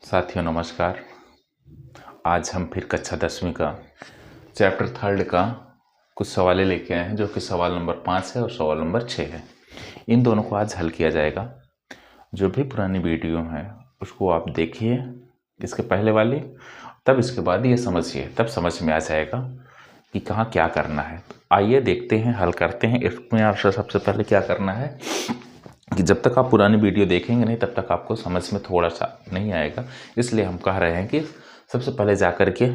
साथियों नमस्कार। आज हम फिर कक्षा 10वीं का चैप्टर 3 का कुछ सवालें लेके आए हैं, जो कि सवाल नंबर 5 है और सवाल नंबर 6 है। इन दोनों को आज हल किया जाएगा। जो भी पुरानी वीडियो है उसको आप देखिए, इसके पहले वाली, तब इसके बाद ये समझिए, तब समझ में आ जाएगा कि कहाँ क्या करना है। तो आइए देखते हैं, हल करते हैं। इसमें आपसे सबसे पहले क्या करना है कि जब तक आप पुरानी वीडियो देखेंगे नहीं तब तक आपको समझ में थोड़ा सा नहीं आएगा। इसलिए हम कह रहे हैं कि सबसे पहले जा कर के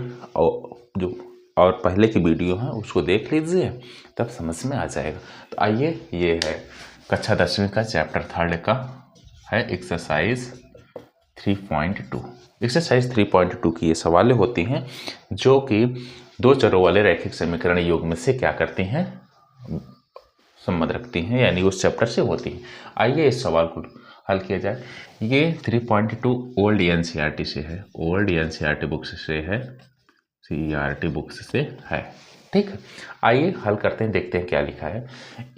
और पहले की वीडियो है उसको देख लीजिए, तब समझ में आ जाएगा। तो आइए, ये है कक्षा 10वीं का चैप्टर 3 का है एक्सरसाइज 3.2। एक्सरसाइज 3.2 की ये सवालें होती हैं जो कि दो चरों वाले रैखिक समीकरण योग में से क्या करती हैं, संबंध रखती हैं, यानी उस चैप्टर से होती है। आइए इस सवाल को हल किया जाए। ये 3.2 ओल्ड एनसीईआरटी से है, ओल्ड एनसीईआरटी बुक्स से है, सीईआरटी बुक्स से है। ठीक है, आइए हल करते हैं, देखते हैं क्या लिखा है।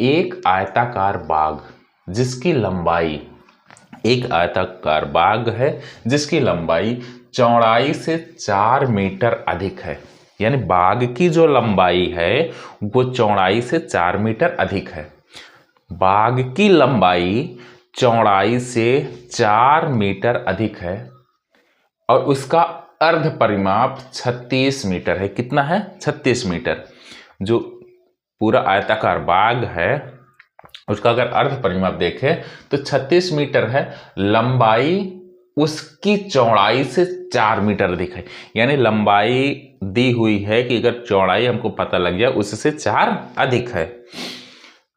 एक आयताकार बाग जिसकी लंबाई, एक आयताकार बाग है जिसकी लंबाई चौड़ाई से 4 मीटर अधिक है, यानी बाग की जो लंबाई है वो चौड़ाई से 4 मीटर अधिक है। बाग की लंबाई चौड़ाई से 4 मीटर अधिक है और उसका अर्ध परिमाप 36 मीटर है। कितना है? 36 मीटर। जो पूरा आयताकार बाग है उसका अगर अर्ध परिमाप देखें तो 36 मीटर है, लंबाई उसकी चौड़ाई से 4 मीटर अधिक है। यानी लंबाई दी हुई है कि अगर चौड़ाई हमको पता लग गया उससे 4 अधिक है।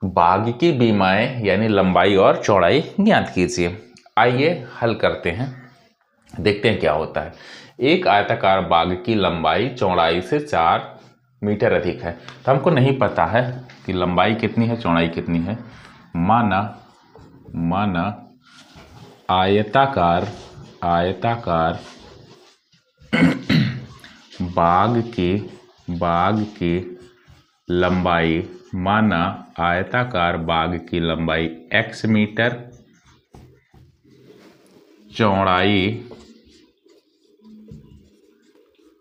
बाग की बीमाएं यानी लंबाई और चौड़ाई ज्ञात कीजिए। आइए हल करते हैं, देखते हैं क्या होता है। एक आयताकार बाग की लंबाई चौड़ाई से 4 मीटर अधिक है, तो हमको नहीं पता है कि लंबाई कितनी है, चौड़ाई कितनी है। माना आयताकार बाग की लंबाई, माना आयताकार बाग की लंबाई x मीटर, चौड़ाई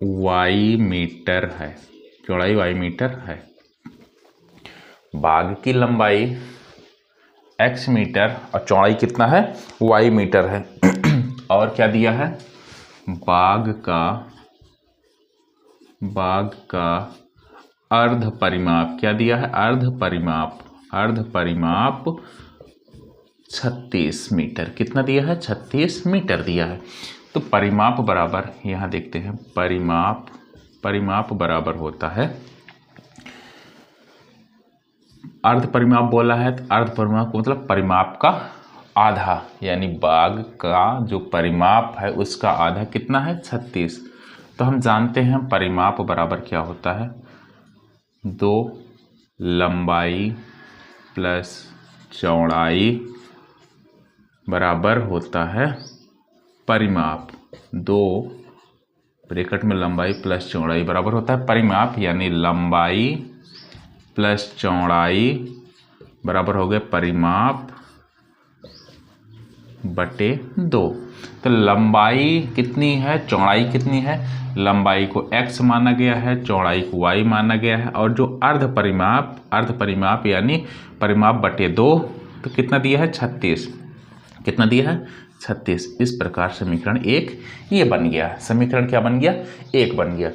y मीटर है, चौड़ाई y मीटर है। बाग की लंबाई x मीटर और चौड़ाई कितना है, y मीटर है। और क्या दिया है, बाग का अर्ध परिमाप, क्या दिया है, अर्ध परिमाप 36 मीटर। कितना दिया है, 36 मीटर दिया है। तो परिमाप बराबर, यहाँ देखते हैं, परिमाप बराबर होता है, अर्ध परिमाप बोला है तो अर्ध परिमाप को मतलब परिमाप का आधा, यानी बाग का जो परिमाप है उसका आधा कितना है, 36। तो हम जानते हैं परिमाप बराबर क्या होता है, 2 लंबाई प्लस चौड़ाई बराबर होता है परिमाप। 2 ब्रैकेट में लंबाई प्लस चौड़ाई बराबर होता है परिमाप, यानी लंबाई प्लस चौड़ाई बराबर हो गए परिमाप बटे 2। तो लंबाई कितनी है, चौड़ाई कितनी है, लंबाई को x माना गया है, चौड़ाई को y माना गया है, और जो अर्ध परिमाप यानी परिमाप बटे 2, तो कितना दिया है, 36। कितना दिया है, 36। इस प्रकार समीकरण 1 ये बन गया। समीकरण क्या बन गया, 1 बन गया।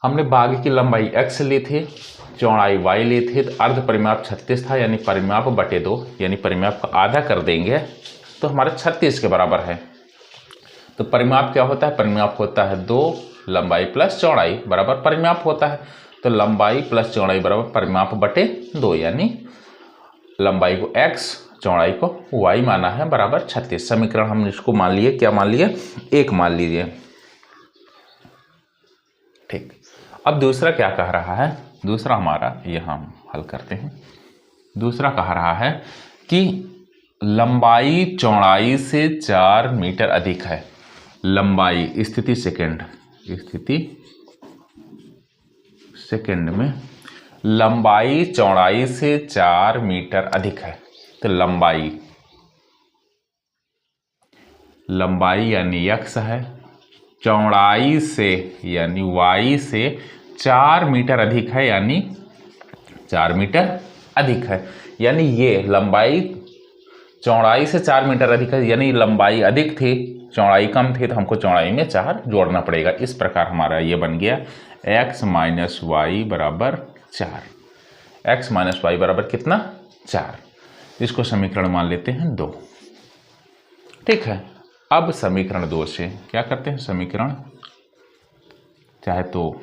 हमने बाग की लंबाई x ली थी, चौड़ाई y ली थी, तो अर्ध परिमाप 36 था, यानी परिमाप बटे 2, यानी परिमाप का आधा कर देंगे तो हमारा 36 के बराबर है। तो परिमाप क्या होता है, परिमाप होता है 2 लंबाई प्लस चौड़ाई बराबर परिमाप होता है। तो लंबाई प्लस चौड़ाई बराबर परिमाप बटे 2, यानी लंबाई को x, चौड़ाई को y माना है, बराबर 36। समीकरण हम इसको मान लिए, क्या मान लिए, 1 मान लीजिए। ठीक, अब दूसरा क्या कह रहा है, दूसरा हमारा यहाँ हल करते हैं। दूसरा कह रहा है कि लंबाई चौड़ाई से 4 मीटर अधिक है। लंबाई, स्थिति सेकंड में लंबाई चौड़ाई से 4 मीटर अधिक है। तो लंबाई लंबाई यानी x है, चौड़ाई से यानी y से 4 मीटर अधिक है, यानी 4 मीटर अधिक है। यानी ये लंबाई चौड़ाई से 4 मीटर अधिक है, यानी लंबाई अधिक थी, चौड़ाई कम थी, तो हमको चौड़ाई में 4 जोड़ना पड़ेगा। इस प्रकार हमारा ये बन गया x माइनस वाई बराबर 4। x माइनस वाई बराबर कितना? 4। इसको समीकरण मान लेते हैं 2। ठीक है, अब समीकरण 2 से क्या करते हैं? समीकरण चाहे तो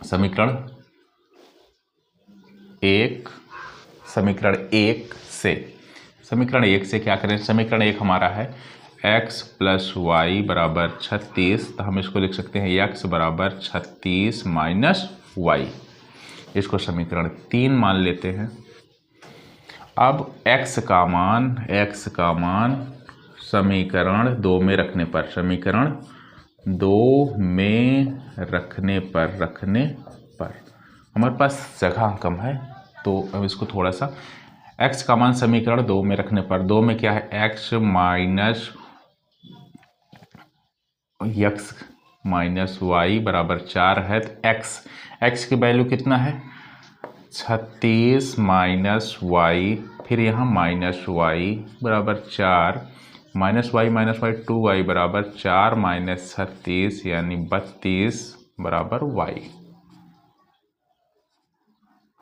समीकरण 1 से क्या करें? समीकरण 1 हमारा है x प्लस वाई बराबर 36, तो हम इसको लिख सकते हैं x बराबर 36 माइनस वाई। इसको समीकरण 3 मान लेते हैं। अब x का मान समीकरण 2 में रखने पर, हमारे पास जगह कम है, तो अब इसको थोड़ा सा, x का मान समीकरण 2 में रखने पर, 2 में क्या है? x माइनस वाई बराबर 4 है, तो x की वैल्यू कितना है? 36 माइनस वाई, फिर यहाँ माइनस वाई बराबर 4, माइनस वाई 2y बराबर 4 माइनस 36 यानी 32 बराबर y।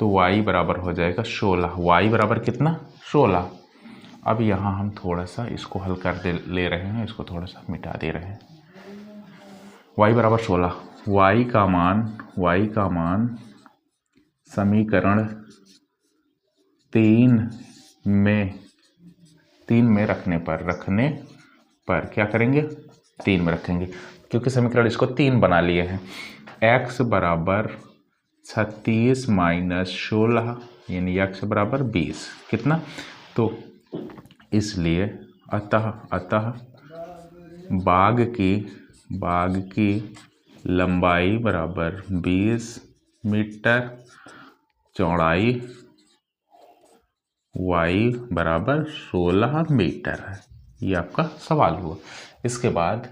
तो y बराबर हो जाएगा 16। y बराबर कितना? 16। अब यहाँ हम थोड़ा सा इसको हल कर ले रहे हैं, इसको थोड़ा सा मिटा दे रहे हैं। y बराबर 16, y का मान समीकरण 3 में रखने पर क्या करेंगे? 3 में रखेंगे, क्योंकि समीकरण इसको 3 बना लिए हैं। x बराबर 36 माइनस 16 यानी x बराबर 20। कितना? तो इसलिए अतः बाग की लंबाई बराबर 20 मीटर, चौड़ाई y बराबर 16 मीटर है। ये आपका सवाल हुआ। इसके बाद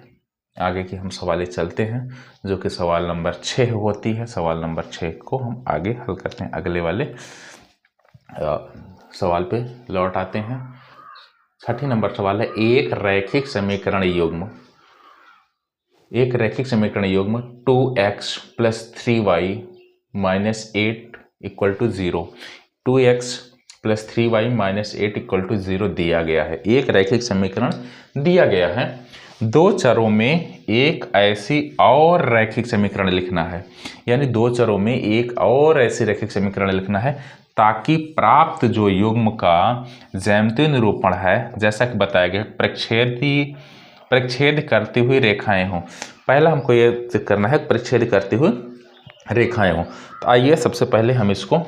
आगे की हम सवालें चलते हैं, जो कि सवाल नंबर 6 होती है। सवाल नंबर 6 को हम आगे हल करते हैं। अगले वाले सवाल पे लौट आते हैं। 6 नंबर सवाल है, एक रैखिक समीकरण युग्म 2x plus 3y minus 8 equal to 0, 2x plus 3y minus 8 equal to 0 दिया गया है। एक रैखिक समीकरण दिया गया है, 2 चरों में एक ऐसी और रैखिक समीकरण लिखना है, यानी 2 चरों में एक और ऐसी रैखिक समीकरण लिखना है, ताकि प्राप्त जो युग्म का ज्यामितीय निरूपण है, जैसा कि बताया गया, परिच्छेद करती हुई रेखाएं हों। पहला हमको ये करना है, परिच्छेद करती हुई रेखाएं हों। तो आइए सबसे पहले हम इसको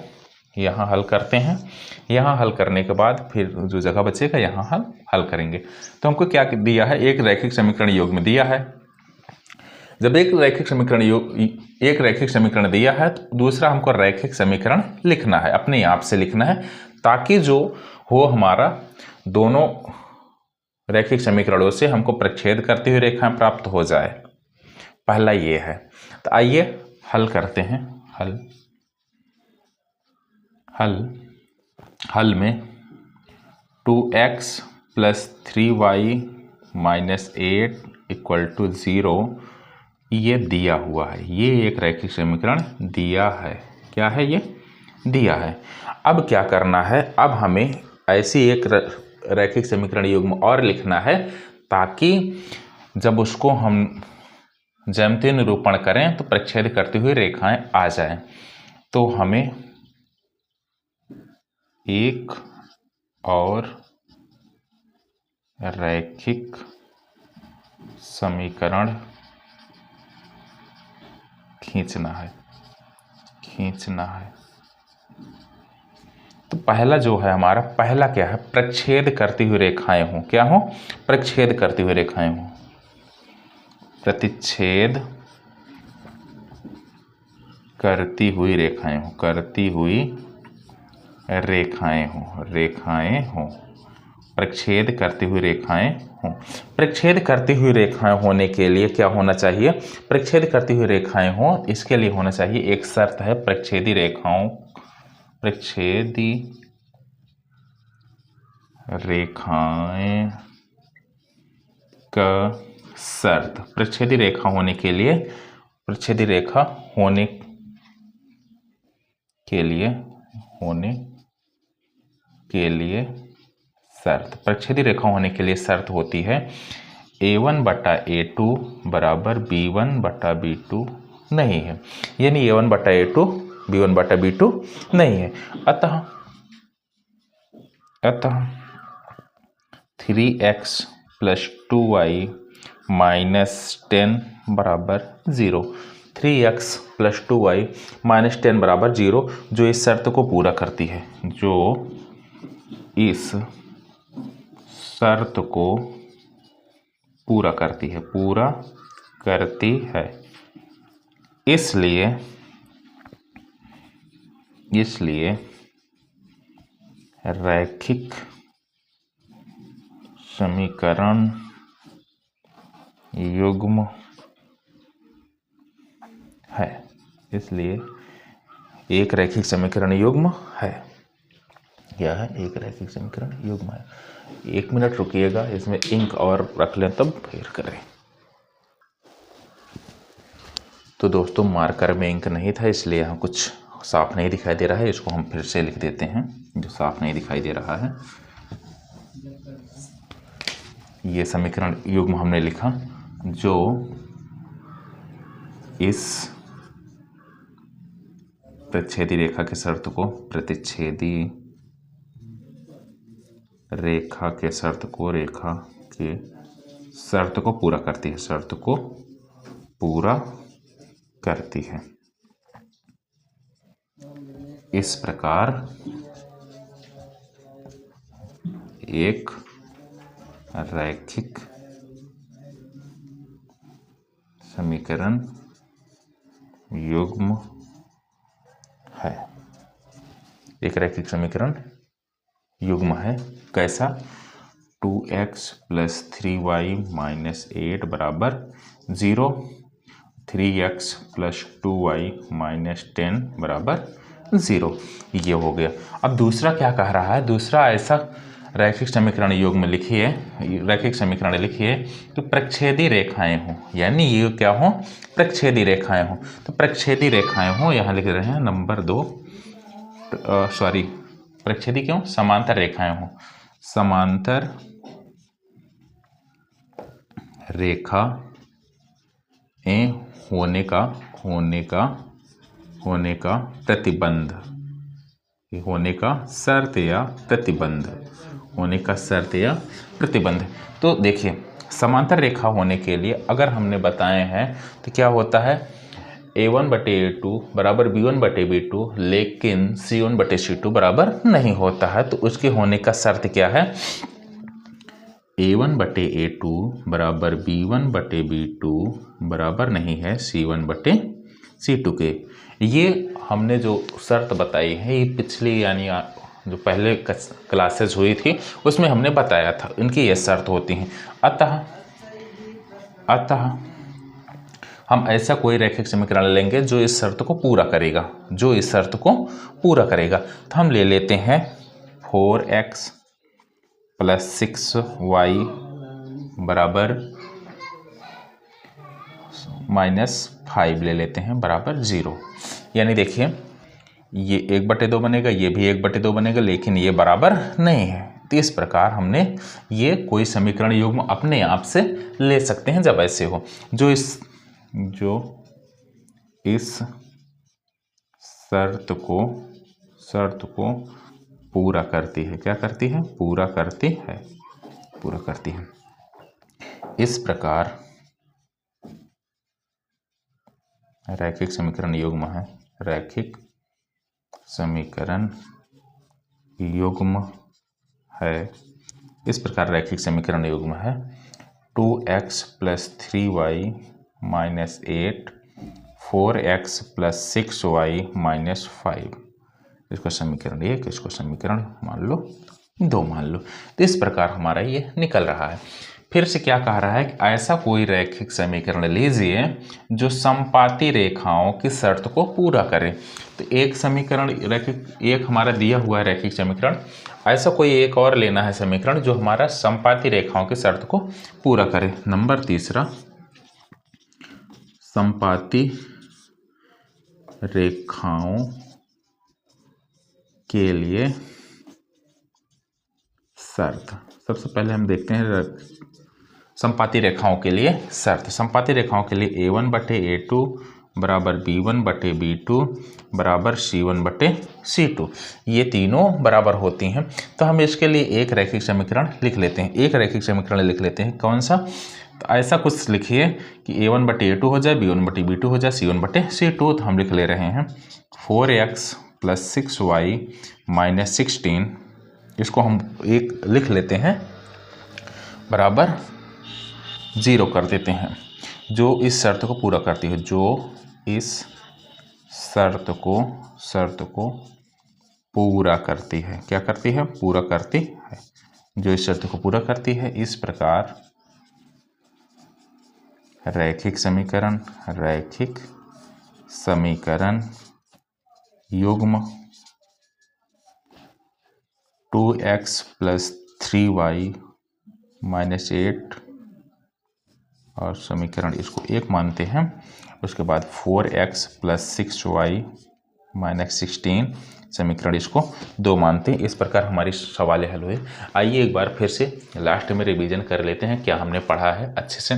यहाँ हल करते हैं। यहाँ हल करने के बाद फिर जो जगह बचेगा यहाँ हल करेंगे। तो हमको क्या दिया है? एक रैखिक समीकरण युग्म दिया है। जब एक रैखिक समीकरण दिया है, तो दूसरा हमको रैखिक समीकरण लिखना है, अपने आप से लिखना है, ताकि जो हो हमारा दोनों रैखिक समीकरणों से हमको परिच्छेद करती हुई रेखाएं प्राप्त हो जाए। पहला ये है। तो आइए हल करते हैं। हल में 2x plus 3y minus 8 equal to 0 ये दिया हुआ है। ये एक रैखिक समीकरण दिया है। क्या है? ये दिया है। अब क्या करना है? अब हमें ऐसी एक रैखिक समीकरण युग्म और लिखना है, ताकि जब उसको हम ज्यामितीय निरूपण करें तो परिच्छेद करती हुई रेखाएं आ जाएं। तो हमें एक और रैखिक समीकरण खींचना है। तो पहला जो है हमारा, पहला क्या है? परिच्छेद करती हुई रेखाएं हों। क्या हो? परिच्छेद करती हुई रेखाएं हों। प्रतिच्छेद करती हुई रेखाएं हों। प्रक्षेद करती हुई रेखाएं हों। प्रक्षेद करती हुई रेखाएं होने के लिए क्या होना चाहिए? प्रक्षेद करती हुई रेखाएं हों इसके लिए होना चाहिए, एक शर्त है प्रक्षेदी रेखाएं का शर्त। प्रक्षेदी रेखा होने के लिए शर्त, प्रक्षेदी रेखा होने के लिए शर्त होती है A1/A2 बराबर B1/B2 नहीं है, यानी A1/A2 B1/B2 नहीं है। अतः 3x + 2y - 10 बराबर 0, 3x + 2y - 10 बराबर 0 जो इस शर्त को पूरा करती है, पूरा करती है। इसलिए रैखिक समीकरण युग्म है। इसलिए एक रैखिक समीकरण युग्म है। यह है एक रैखिक समीकरण युग्म है। 1 मिनट रुकिएगा, इसमें इंक और रख लें तब फिर करें। तो दोस्तों मार्कर में इंक नहीं था इसलिए यहाँ कुछ साफ नहीं दिखाई दे रहा है, इसको हम फिर से लिख देते हैं जो साफ नहीं दिखाई दे रहा है। ये समीकरण युग्म हमने लिखा जो इस प्रतिच्छेदी रेखा की शर्त को रेखा के शर्त को पूरा करती है। इस प्रकार एक रैखिक समीकरण युग्म है। एक रैखिक समीकरण युग्म है। कैसा? 2x + 3y - 8 बराबर 0, 3x + 2y - 10 बराबर 0। ये हो गया। अब दूसरा क्या कह रहा है? दूसरा ऐसा रैखिक समीकरण युग्म लिखिए, तो प्रक्षेदी रेखाएं हों, यानी ये क्या हो? प्रक्षेदी रेखाएं हों। तो प्रक्षेदी रेखाएं हों, यहाँ लिख रहे हैं नंबर 2, प्रक्षेदी क्यों? समांतर रेखाएं हों। समांतर रेखाएं होने का प्रतिबंध, होने का शर्त या प्रतिबंध। तो देखिए समांतर रेखा होने के लिए अगर हमने बताए हैं तो क्या होता है? A1/A2 बराबर B1/B2, लेकिन C1/C2 बराबर नहीं होता है। तो उसके होने का शर्त क्या है? A1/A2 बराबर B1/B2 बराबर नहीं है C1/C2 के। ये हमने जो शर्त बताई है ये पिछली यानी जो पहले क्लासेस हुई थी उसमें हमने बताया था, इनकी ये शर्त होती हैं। अतः हम ऐसा कोई रैखिक समीकरण लेंगे जो इस शर्त को पूरा करेगा। तो हम ले लेते हैं 4x + 6y बराबर -5 ले लेते हैं बराबर 0। यानी देखिए ये 1/2 बनेगा, ये भी 1/2 बनेगा, लेकिन ये बराबर नहीं है। तो इस प्रकार हमने ये कोई समीकरण युग्म अपने आप से ले सकते हैं जब ऐसे हो, जो इस शर्त को पूरा करती है। क्या करती है? पूरा करती है। इस प्रकार रैखिक समीकरण युग्म है। रैखिक समीकरण युग्म है। इस प्रकार रैखिक समीकरण युग्म है 2x + 3y - 8, 4x + 6y - 5। इसको समीकरण 1, इसको समीकरण मान लो 2 मान लो। तो इस प्रकार हमारा ये निकल रहा है। फिर से क्या कह रहा है कि ऐसा कोई रैखिक समीकरण लीजिए जो समपाती रेखाओं की शर्त को पूरा करे। तो एक समीकरण रैखिक, एक हमारा दिया हुआ है रैखिक समीकरण, ऐसा कोई एक और लेना है समीकरण जो हमारा समपाती रेखाओं की शर्त को पूरा करे। नंबर तीसरा, समपाती रेखाओं के लिए शर्त। सबसे पहले हम देखते हैं समपाती रेखाओं के लिए शर्त। समपाती रेखाओं के लिए A1 बटे A2 बराबर B1 बटे B2 बराबर C1 बटे C2, ये तीनों बराबर होती हैं। तो हम इसके लिए एक रैखिक समीकरण लिख लेते हैं। एक रैखिक समीकरण लिख लेते हैं, कौन सा? तो ऐसा कुछ लिखिए कि A1 बटे A2 हो जाए, B1 बटे B2 हो जाए, C1 बटे C2। तो हम लिख ले रहे हैं 4x प्लस 6y माइनस 16, इसको हम एक लिख लेते हैं बराबर 0 कर देते हैं, जो इस शर्त को पूरा करती है, जो इस शर्त को पूरा करती है। क्या करती है? पूरा करती है। जो इस शर्त को पूरा करती है। इस प्रकार रैखिक समीकरण युग्म 2x प्लस 3y माइनस 8 और समीकरण इसको 1 मानते हैं। उसके बाद 4x प्लस 6y माइनस 16, समीकरण इसको 2 मानते हैं। इस प्रकार हमारी सवाल हल हुए। आइए एक बार फिर से लास्ट में रिवीजन कर लेते हैं क्या हमने पढ़ा है अच्छे से।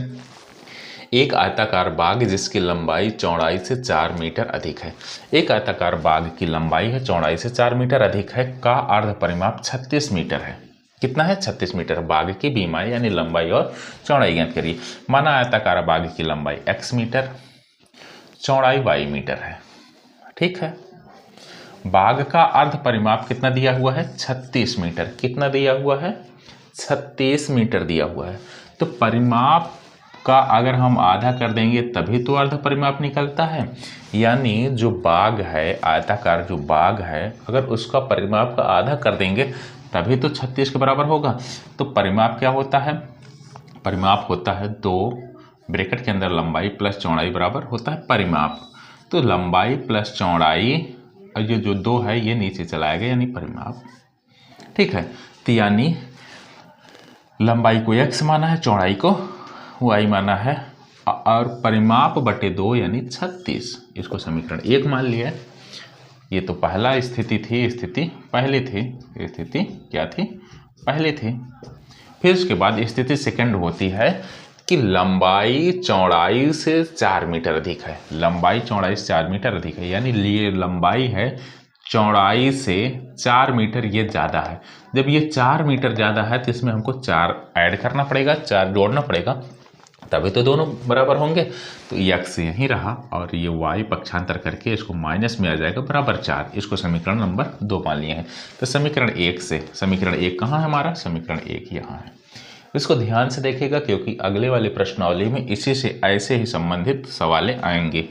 एक आयताकार बाग जिसकी लंबाई चौड़ाई से 4 मीटर अधिक है। एक आयताकार बाग की लंबाई है चौड़ाई से 4 मीटर अधिक है का अर्ध परिमाप 36 मीटर है। कितना है? 36 मीटर। बाग की बीमाई यानी लंबाई और चौड़ाई ज्ञात करिए। माना आयताकार बाग की लंबाई x मीटर, चौड़ाई y मीटर है। ठीक है। बाग का अर्ध परिमाप कितना दिया हुआ है? 36 मीटर। कितना दिया हुआ है? 36 मीटर दिया हुआ है। तो परिमाप का अगर हम आधा कर देंगे तभी तो अर्ध परिमाप निकलता है। यानी जो बाग है, आयताकार जो बाग है, अगर उसका परिमाप का आधा कर देंगे तभी तो 36 के बराबर होगा। तो परिमाप क्या होता है? परिमाप होता है 2 ब्रैकेट के अंदर लंबाई प्लस चौड़ाई बराबर होता है परिमाप। तो लंबाई प्लस चौड़ाई, और ये जो 2 है ये नीचे चलाया गया यानी परिमाप। ठीक है। तो यानी लंबाई को x माना है, चौड़ाई को y माना है, और परिमाप बटे 2 यानी 36। इसको समीकरण 1 मान लिया। ये तो पहला स्थिति थी, स्थिति पहली थी, स्थिति क्या थी? पहली थी। फिर उसके बाद स्थिति सेकंड होती है कि लंबाई चौड़ाई से 4 मीटर अधिक है। लंबाई चौड़ाई से 4 मीटर अधिक है, यानी ये लंबाई है चौड़ाई से 4 मीटर ये ज़्यादा है। जब ये 4 मीटर ज़्यादा है तो इसमें हमको 4 ऐड करना पड़ेगा, 4 जोड़ना पड़ेगा, तभी तो दोनों बराबर होंगे। तो x यहीं रहा और ये y पक्षांतर करके इसको माइनस में आ जाएगा बराबर 4। इसको समीकरण नंबर 2 मान लिए हैं। तो समीकरण 1 से, समीकरण 1 कहाँ है हमारा? समीकरण 1 यहाँ है। इसको ध्यान से देखिएगा क्योंकि अगले वाले प्रश्नावली में इसी से ऐसे ही संबंधित सवालें आएंगे।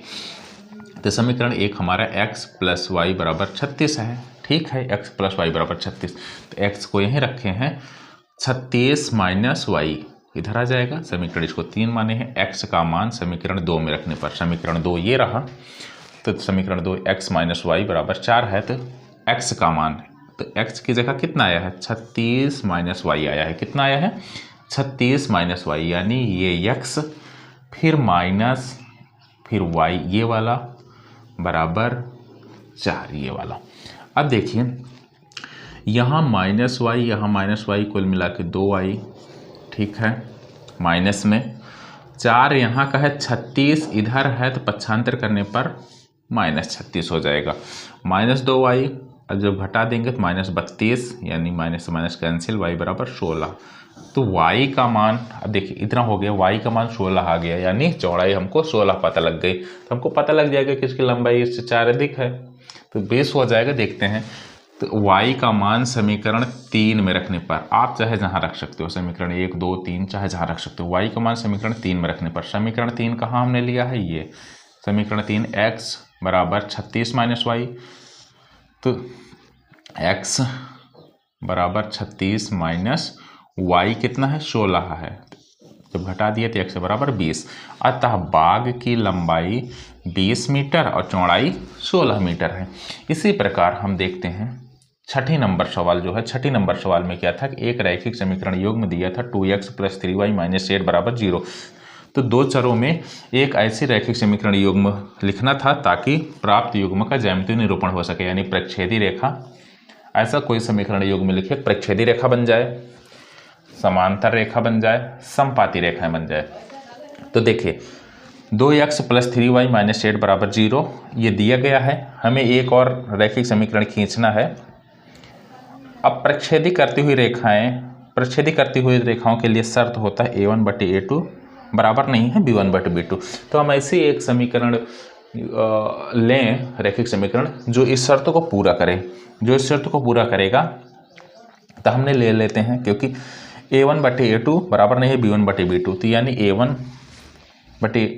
तो समीकरण 1 हमारा x प्लस वाई बराबर 36 है। ठीक है, x प्लस वाई बराबर 36। तो x को यहीं रखे हैं, 36 माइनस वाई इधर आ जाएगा। समीकरण इसको 3 माने हैं। x का मान समीकरण 2 में रखने पर समीकरण 2 ये रहा। तो समीकरण 2 x माइनस वाई बराबर 4 है। तो x का मान, तो x की जगह कितना आया है? 36 माइनस वाई आया है। कितना आया है? 36 माइनस वाई, यानी ये x फिर माइनस फिर y ये वाला बराबर 4 ये वाला। अब देखिए यहाँ माइनस वाई, यहाँ माइनस वाई, कुल मिला के 2y। ठीक है, माइनस में 4 यहाँ का है, 36 इधर है, तो पक्षांतर करने पर माइनस 36 हो जाएगा। माइनस 2y, और जब घटा देंगे तो माइनस 32, यानी माइनस से माइनस कैंसिल, y बराबर 16। तो y का मान, अब देखिए इतना हो गया, y का मान 16 आ गया, यानी चौड़ाई हमको 16 पता लग गई। तो हमको पता लग जाएगा कि इसकी लंबाई इससे 4 अधिक है, तो 20 हो जाएगा। देखते हैं, तो y का मान समीकरण 3 में रखने पर, आप चाहे जहाँ रख सकते हो, समीकरण 1, 2, 3 चाहे जहाँ रख सकते हो। y का मान समीकरण 3 में रखने पर, समीकरण 3 कहाँ हमने लिया है? ये समीकरण 3 x बराबर 36 माइनस वाई। तो x बराबर 36 माइनस y कितना है 16 है, जब घटा दिए तो x बराबर 20। अतः बाग की लंबाई 20 मीटर और चौड़ाई 16 मीटर है। इसी प्रकार हम देखते हैं छठी नंबर सवाल जो है, छठी नंबर सवाल में क्या था कि एक रैखिक समीकरण युग्म दिया था 2x + 3y - 8 बराबर 0। तो दो चरों में एक ऐसी रैखिक समीकरण युग्म लिखना था ताकि प्राप्त युग्म का ज्यामितीय निरूपण हो सके, यानी प्रक्षेदी रेखा। ऐसा कोई समीकरण युग्म लिखे, प्रक्षेदी रेखा बन जाए, समांतर रेखा बन जाए, समपाती रेखाएं बन जाए। तो देखिए 2x + 3y - 8 बराबर 0 ये दिया गया है। हमें एक और रैखिक समीकरण खींचना है। अब प्रक्षेदी करती हुई रेखाओं के लिए शर्त होता है a1/a2 बराबर नहीं है b1/b2। तो हम ऐसे एक समीकरण लें, रैखिक समीकरण जो इस शर्त को पूरा करे। जो इस शर्त को पूरा करेगा तो हमने ले लेते हैं, क्योंकि a1/a2 बराबर नहीं है b1/b2, तो यानी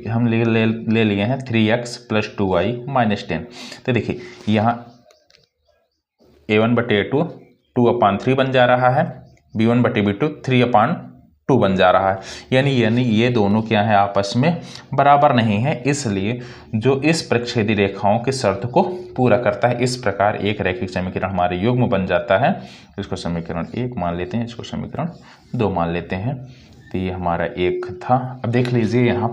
हम ले लिए हैं 3x + 2y - 10। तो देखिए यहाँ a1/a2 2/3 बन जा रहा है, b1/b2 3/2 बन जा रहा है। यानी ये दोनों क्या है, आपस में बराबर नहीं है, इसलिए जो इस प्रक्षेदी रेखाओं की शर्त को पूरा करता है। इस प्रकार एक रैखिक समीकरण हमारे युग्म बन जाता है। इसको समीकरण 1 मान लेते हैं, इसको समीकरण 2 मान लेते हैं। तो ये हमारा एक था। अब देख लीजिए यहाँ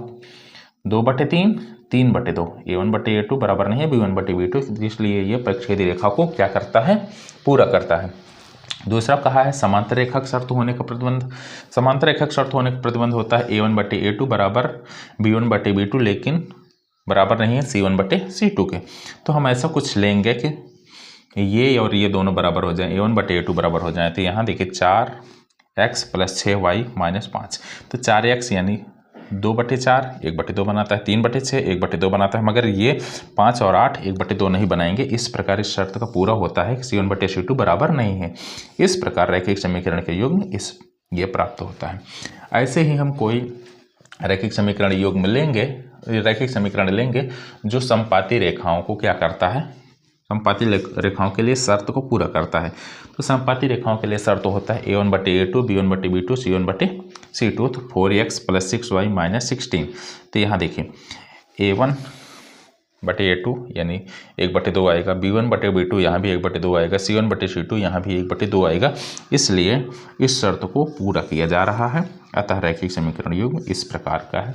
2/3 3/2 a1/a2 बराबर नहीं है b1/b2, इसलिए ये प्रक्षेदी रेखा को क्या करता है, पूरा करता है। दूसरा कहा है समांतर रेखक शर्त होने का प्रतिबंध। समांतर रेखक शर्त होने का प्रतिबंध होता है a1/a2 बराबर b1/b2, लेकिन बराबर नहीं है c1/c2 के। तो हम ऐसा कुछ लेंगे कि ये और ये दोनों बराबर हो जाए, a1/a2 बराबर हो जाए। तो यहाँ देखिए 4x + 6y - 5। तो 4x यानी 2/4 1/2 बनाता है, 3/6 1/2 बनाता है, मगर ये 5 और 8 1/2 नहीं बनाएंगे। इस प्रकार इस शर्त का पूरा होता है कि c1/c2 बराबर नहीं है। इस प्रकार रैखिक समीकरण के युग्म ये प्राप्त होता है। ऐसे ही हम कोई रैखिक समीकरण युग्म लेंगे, रैखिक समीकरण लेंगे जो समपाती रेखाओं को क्या करता है, समपाती रेखाओं के लिए शर्त को पूरा करता है। तो समपाती रेखाओं के लिए शर्त होता है a1/a2 b1/b2 c1/c2। तो 4x + 6y - 16। तो यहाँ देखिए a1/a2 यानी 1/2 आएगा, b1/b2 यहाँ भी 1/2 आएगा, c1/c2 यहाँ भी 1/2 आएगा। इसलिए इस शर्त को पूरा किया जा रहा है। अतः रैखिक समीकरण युग्म इस प्रकार का है।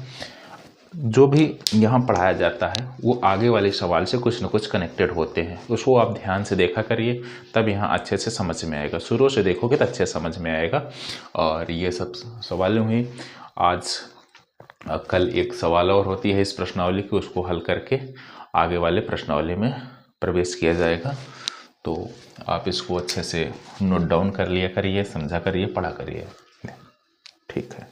जो भी यहाँ पढ़ाया जाता है वो आगे वाले सवाल से कुछ न कुछ कनेक्टेड होते हैं, उसको आप ध्यान से देखा करिए, तब यहाँ अच्छे से समझ में आएगा। शुरू से देखोगे तो अच्छे समझ में आएगा। और ये सब सवालें हुई। आज कल एक सवाल और होती है इस प्रश्नावली की, उसको हल करके आगे वाले प्रश्नावली में प्रवेश किया जाएगा। तो आप इसको अच्छे से नोट डाउन कर लिया करिए, समझा करिए, पढ़ा करिए। ठीक है।